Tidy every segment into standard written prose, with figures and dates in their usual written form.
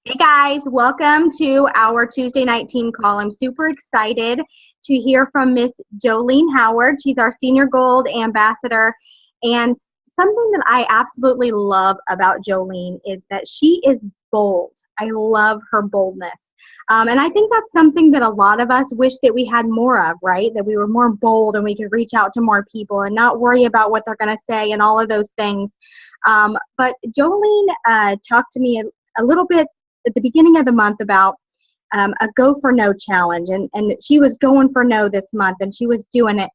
Hey guys, welcome to our Tuesday night team call. I'm super excited to hear from Miss Jolene Howard. She's our Senior Gold Ambassador. And something that I absolutely love about Jolene is that she is bold. I love her boldness. And I think that's something that a lot of us wish that we had more of, right? That we were more bold and we could reach out to more people and not worry about what they're going to say and all of those things. But Jolene talked to me a little bit at the beginning of the month about a go for no challenge, and she was going for no this month, and she was doing it.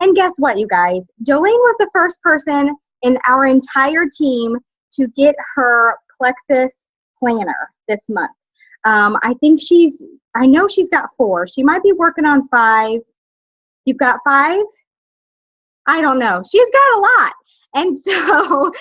And guess what, you guys? Jolene was the first person in our entire team to get her Plexus planner this month. I know she's got 4. She might be working on 5. You've got 5? I don't know. She's got a lot. And so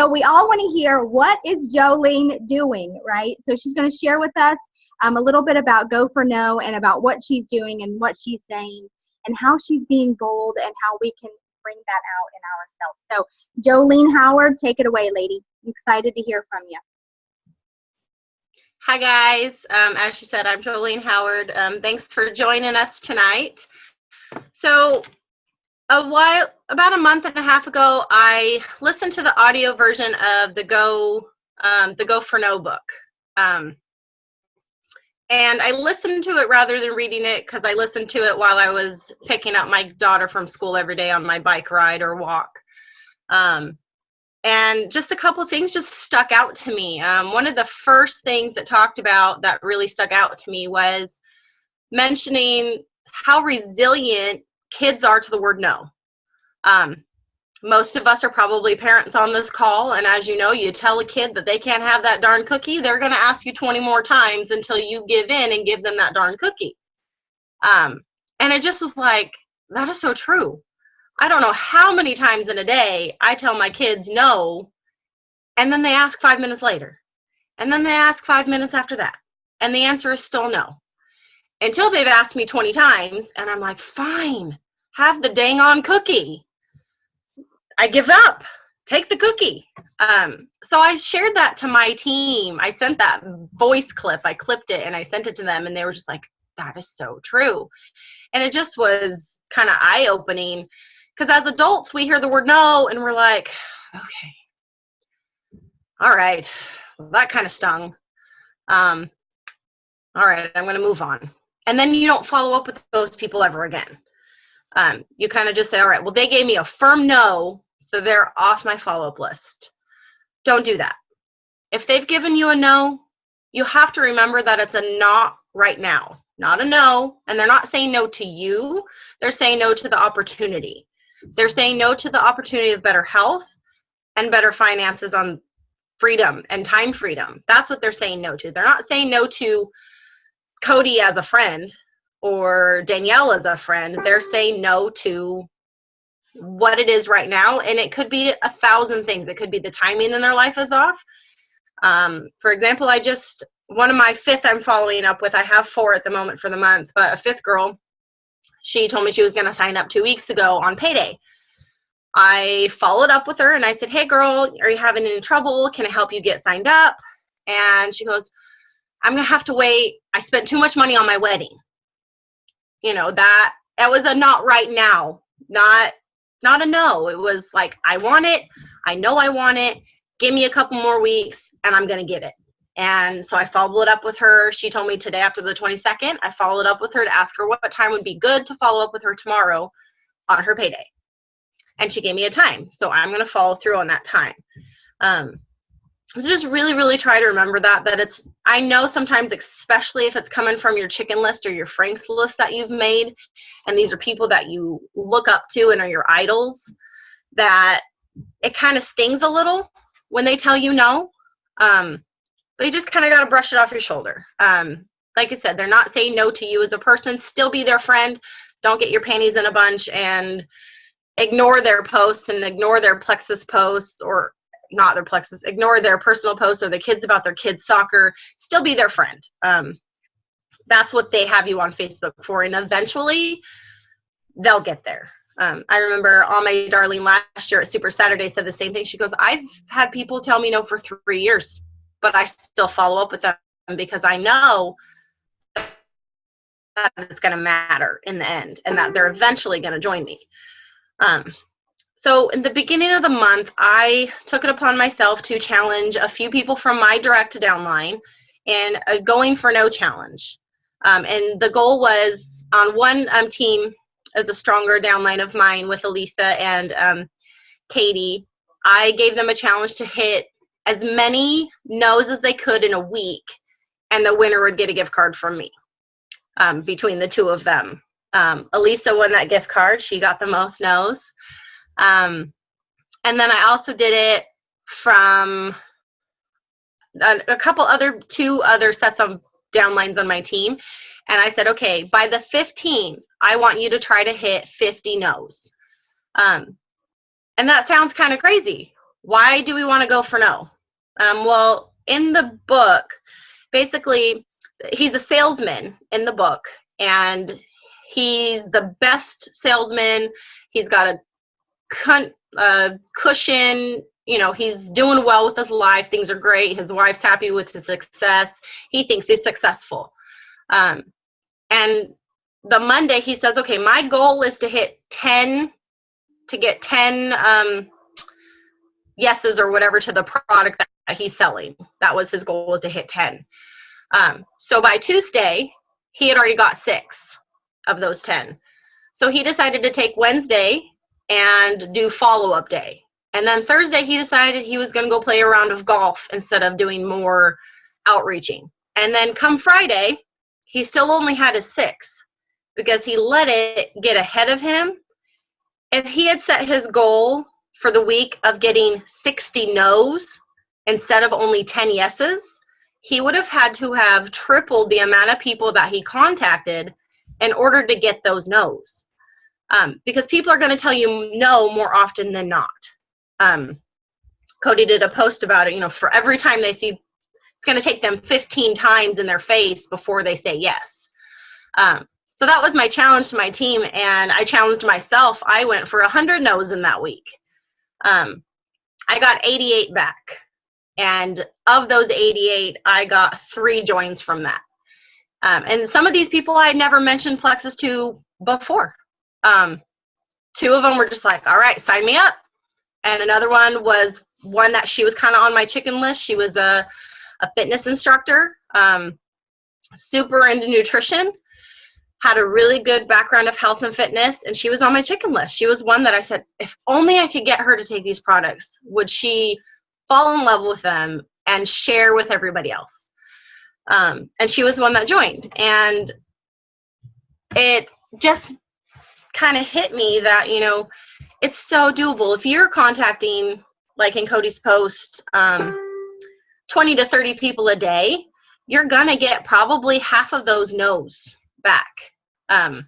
we all want to hear, what is Jolene doing, right? So she's going to share with us a little bit about Go for No and about what she's doing and what she's saying and how she's being bold and how we can bring that out in ourselves. So Jolene Howard, take it away, lady. I'm excited to hear from you. Hi, guys. As she said, I'm Jolene Howard. Thanks for joining us tonight. So about a month and a half ago, I listened to the audio version of the Go for No book. And I listened to it rather than reading it because I listened to it while I was picking up my daughter from school every day on my bike ride or walk. And just a couple of things just stuck out to me. One of the first things that talked about that really stuck out to me was mentioning how resilient kids are to the word no. Most of us are probably parents on this call, and as you know, you tell a kid that they can't have that darn cookie, they're going to ask you 20 more times until you give in and give them that darn cookie. And it just was like, that is so true. I don't know how many times in a day I tell my kids no, and then they ask 5 minutes later, and then they ask 5 minutes after that, and the answer is still no. Until they've asked me 20 times, and I'm like, fine, have the dang on cookie. I give up. Take the cookie. So I shared that to my team. I sent that voice clip. I clipped it, and I sent it to them, and they were just like, that is so true. And it just was kind of eye-opening, because as adults, we hear the word no, and we're like, okay, all right, well, that kind of stung. All right, I'm going to move on. And then you don't follow up with those people ever again. You kind of just say, all right, well, they gave me a firm no, so they're off my follow-up list. Don't do that. If they've given you a no, you have to remember that it's a not right now, not a no. And they're not saying no to you. They're saying no to the opportunity. They're saying no to the opportunity of better health and better finances on freedom and time freedom. That's what they're saying no to. They're not saying no to Cody as a friend or Danielle as a friend. They're saying no to what it is right now, and it could be 1,000 things. It could be the timing in their life is off. For example, one of my 5th I'm following up with, I have 4 at the moment for the month, but a 5th girl, she told me she was going to sign up 2 weeks ago on payday. I followed up with her and I said, hey girl, are you having any trouble? Can I help you get signed up? And she goes, I'm going to have to wait. I spent too much money on my wedding. You know, that was a not right now, not a no. It was like, I want it. I know I want it. Give me a couple more weeks and I'm going to get it. And so I followed up with her. She told me today after the 22nd, I followed up with her to ask her what time would be good to follow up with her tomorrow on her payday. And she gave me a time. So I'm going to follow through on that time. So just really, really try to remember that I know sometimes, especially if it's coming from your chicken list or your Frank's list that you've made, and these are people that you look up to and are your idols, that it kind of stings a little when they tell you no. But you just kind of got to brush it off your shoulder. Like I said, they're not saying no to you as a person. Still be their friend. Don't get your panties in a bunch and ignore their posts and ignore their Plexus posts, or not their Plexus, ignore their personal posts or the kids about their kids' soccer. Still be their friend. That's what they have you on Facebook for, and eventually they'll get there. I remember all my Darlene last year at Super Saturday said the same thing. She goes, I've had people tell me no for 3 years, but I still follow up with them because I know that it's going to matter in the end and that they're eventually going to join me. So in the beginning of the month, I took it upon myself to challenge a few people from my direct downline in a going for no challenge. And the goal was on one team as a stronger downline of mine with Elisa and Katie, I gave them a challenge to hit as many no's as they could in a week, and the winner would get a gift card from me between the two of them. Elisa won that gift card. She got the most no's. And then I also did it from two other sets of downlines on my team. And I said, okay, by the 15th, I want you to try to hit 50 no's. And that sounds kind of crazy. Why do we want to go for no? Well, in the book, basically, he's a salesman in the book, and he's the best salesman. He's got a cushion, he's doing well with his life. Things are great. His wife's happy with his success. He thinks he's successful. And the Monday he says, okay, my goal is to get 10 yeses or whatever to the product that he's selling. That was his goal, was to hit 10. So by Tuesday, he had already got 6 of those 10. So he decided to take Wednesday and do follow-up day. And then Thursday, he decided he was going to go play a round of golf instead of doing more outreaching. And then come Friday, he still only had his 6 because he let it get ahead of him. If he had set his goal for the week of getting 60 no's instead of only 10 yeses, he would have had to have tripled the amount of people that he contacted in order to get those no's. Because people are going to tell you no more often than not. Cody did a post about it, for every time they see, it's going to take them 15 times in their face before they say yes. So that was my challenge to my team, and I challenged myself. I went for 100 no's in that week. I got 88 back, and of those 88, I got 3 joins from that. And some of these people I had never mentioned Plexus to before. 2 of them were just like, all right, sign me up. And another one was one that she was kind of on my chicken list. She was a fitness instructor, super into nutrition, had a really good background of health and fitness, and she was on my chicken list. She was one that I said, if only I could get her to take these products, would she fall in love with them and share with everybody else? And she was one that joined. And it just kind of hit me that, it's so doable. If you're contacting, like in Cody's post, 20 to 30 people a day, you're going to get probably half of those no's back. And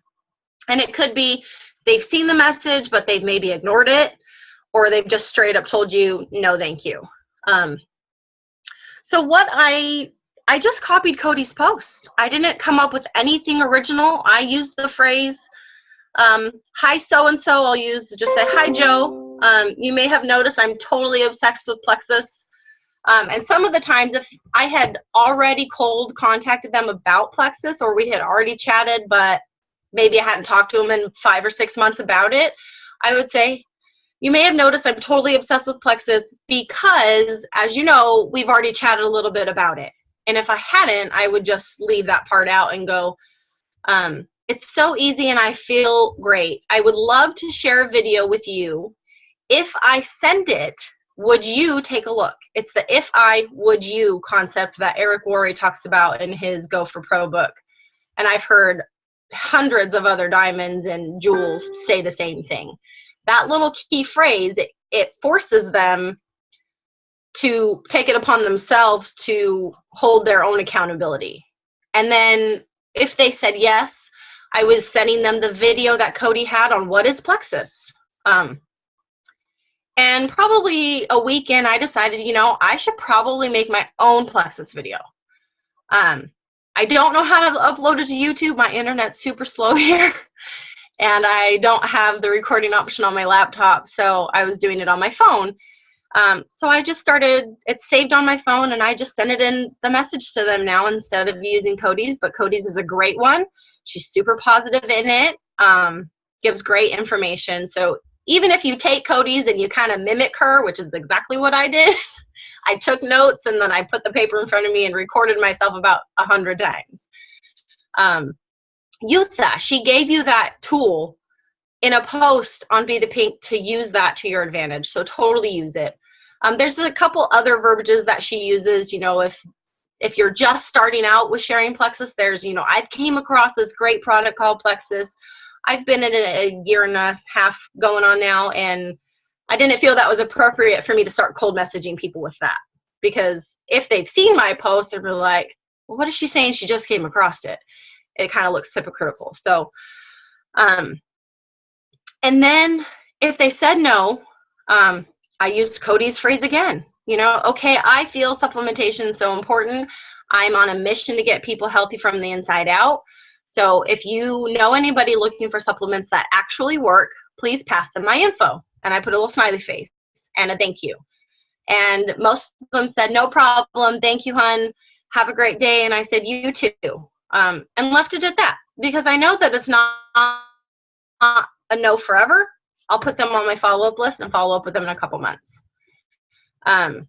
it could be they've seen the message, but they've maybe ignored it, or they've just straight up told you, no, thank you. So what I just copied Cody's post. I didn't come up with anything original. I used the phrase, hi so-and-so. I'll just say, hi Joe. You may have noticed I'm totally obsessed with Plexus. And some of the times, if I had already cold contacted them about Plexus, or we had already chatted, but maybe I hadn't talked to them in 5 or 6 months about it, I would say, you may have noticed I'm totally obsessed with Plexus because, as you know, we've already chatted a little bit about it. And if I hadn't, I would just leave that part out and go, it's so easy and I feel great. I would love to share a video with you. If I send it, would you take a look? It's the if I, would you concept that Eric Worre talks about in his Go for Pro book. And I've heard hundreds of other diamonds and jewels say the same thing. That little key phrase, it forces them to take it upon themselves to hold their own accountability. And then if they said yes, I was sending them the video that Cody had on what is Plexus. And probably a week in, I decided, I should probably make my own Plexus video. I don't know how to upload it to YouTube. My internet's super slow here. And I don't have the recording option on my laptop, so I was doing it on my phone. So I just started, it's saved on my phone, and I just send it in the message to them now instead of using Cody's. But Cody's is a great one. She's super positive in it, gives great information. So even if you take Cody's and you kind of mimic her, which is exactly what I did, I took notes and then I put the paper in front of me and recorded myself about 100 times. Use that. She gave you that tool in a post on Be the Pink to use that to your advantage. So totally use it. There's a couple other verbiages that she uses. You know, if you're just starting out with sharing Plexus, there's, you know, I came across this great product called Plexus. I've been in it a year and a half going on now, and I didn't feel that was appropriate for me to start cold messaging people with that. Because if they've seen my post, they'll be like, well, what is she saying? She just came across it. It kind of looks hypocritical. So, and then if they said no, I used Cody's phrase again. You know, okay, I feel supplementation is so important. I'm on a mission to get people healthy from the inside out. So if you know anybody looking for supplements that actually work, please pass them my info. And I put a little smiley face and a thank you. And most of them said, no problem. Thank you, hon. Have a great day. And I said, you too. And left it at that, because I know that it's not a no forever. I'll put them on my follow-up list and follow up with them in a couple months. And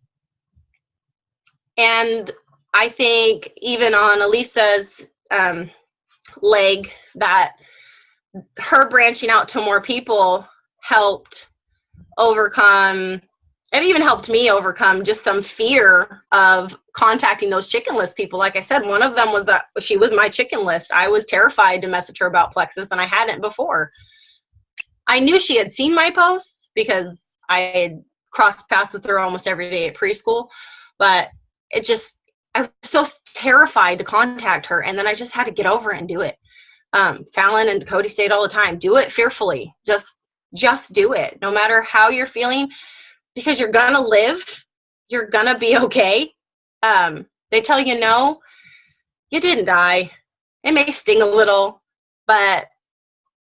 I think even on Elisa's leg, that her branching out to more people helped overcome, it even helped me overcome just some fear of contacting those chicken list people. Like I said, one of them was that she was my chicken list. I was terrified to message her about Plexus, and I hadn't before. I knew she had seen my posts because I had crossed paths with her almost every day at preschool, but it just, I was so terrified to contact her, and then I just had to get over it and do it. Fallon and Cody say it all the time, do it fearfully. Just do it, no matter how you're feeling, because you're gonna live, you're gonna be okay. They tell you no, you didn't die. It may sting a little, but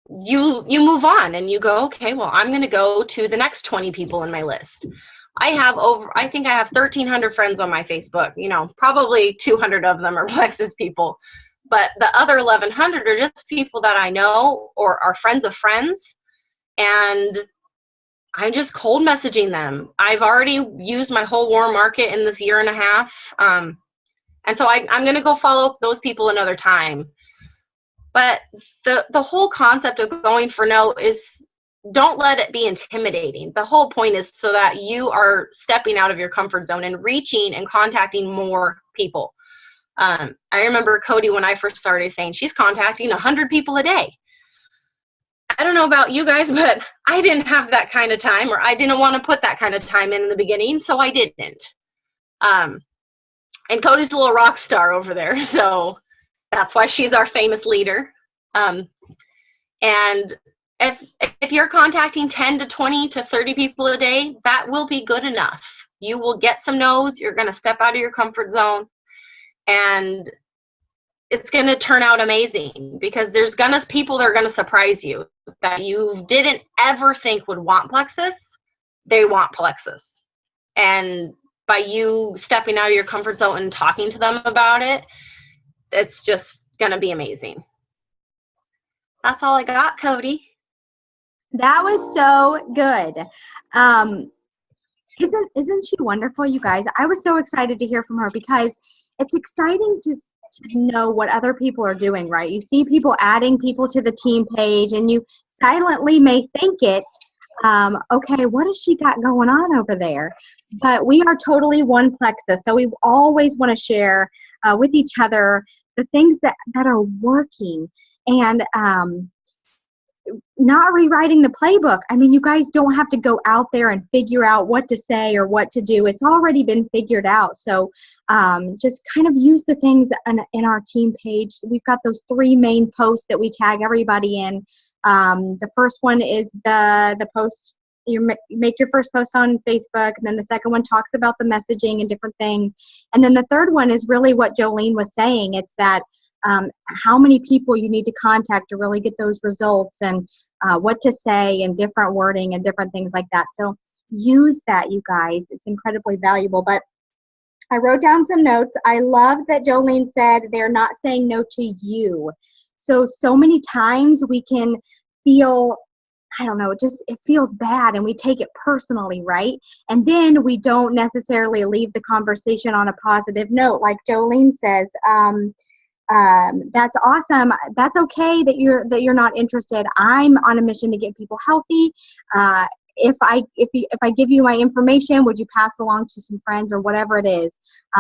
you move on and you go, okay, well, I'm gonna go to the next 20 people in my list. I think I have 1,300 friends on my Facebook. You know, probably 200 of them are Plexus people, but the other 1,100 are just people that I know or are friends of friends, and I'm just cold messaging them. I've already used my whole warm market in this year and a half, and so I'm going to go follow up those people another time. But the whole concept of going for no is, don't let it be intimidating. The whole point is so that you are stepping out of your comfort zone and reaching and contacting more people. I remember Cody, when I first started, saying she's contacting 100 people a day. I don't know about you guys, but I didn't have that kind of time, or I didn't want to put that kind of time in the beginning, so I didn't. And Cody's a little rock star over there, so that's why she's our famous leader. And if you're contacting 10 to 20 to 30 people a day, that will be good enough. You will get some no's. You're going to step out of your comfort zone, and it's going to turn out amazing, because there's people that are going to surprise you that you didn't ever think would want Plexus. They want Plexus. And by you stepping out of your comfort zone and talking to them about it, it's just going to be amazing. That's all I got, Cody. That was so good. Isn't she wonderful, you guys? I was so excited to hear from her, because it's exciting to know what other people are doing, right? You see people adding people to the team page, and you silently may think it, okay, what has she got going on over there? But we are totally one Plexus, so we always want to share with each other the things that are working, and not rewriting the playbook. I mean, you guys don't have to go out there and figure out what to say or what to do. It's already been figured out. So just kind of use the things in our team page. We've got those 3 main posts that we tag everybody in. The first one is the post. You make your first post on Facebook, and then the second one talks about the messaging and different things. And then the third one is really what Jolene was saying. It's that how many people you need to contact to really get those results, and what to say, and different wording and different things like that. So use that, you guys. It's incredibly valuable. But I wrote down some notes. I love that Jolene said they're not saying no to you. So many times we can feel, I don't know, it feels bad and we take it personally, right? And then we don't necessarily leave the conversation on a positive note. Like Jolene says, that's awesome. That's okay that you're not interested. I'm on a mission to get people healthy. If I give you my information, would you pass along to some friends or whatever it is?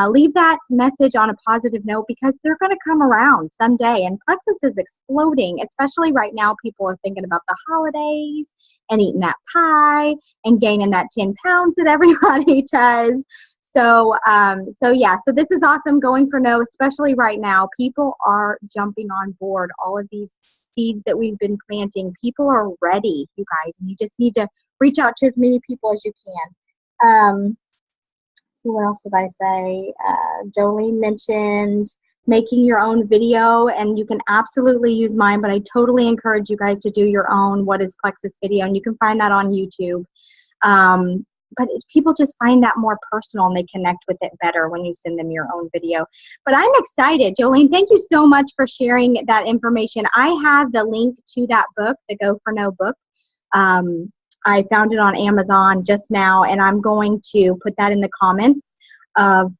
Leave that message on a positive note, because they're going to come around someday. And Plexus is exploding, especially right now. People are thinking about the holidays and eating that pie and gaining that 10 pounds that everybody does. So this is awesome. Going for no, especially right now. People are jumping on board. All of these seeds that we've been planting, people are ready, you guys, and you just need to reach out to as many people as you can. So what else did I say? Jolene mentioned making your own video, and you can absolutely use mine, but I totally encourage you guys to do your own What is Plexus video, and you can find that on YouTube. But people just find that more personal and they connect with it better when you send them your own video. But I'm excited. Jolene, thank you so much for sharing that information. I have the link to that book, the Go for No book. I found it on Amazon just now, and I'm going to put that in the comments of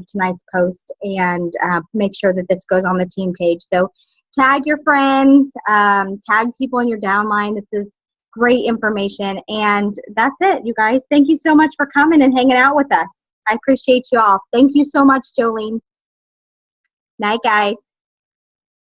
tonight's post, and make sure that this goes on the team page. So tag your friends, tag people in your downline. This is great information. And that's it, you guys. Thank you so much for coming and hanging out with us. I appreciate you all. Thank you so much, Jolene. Night, guys.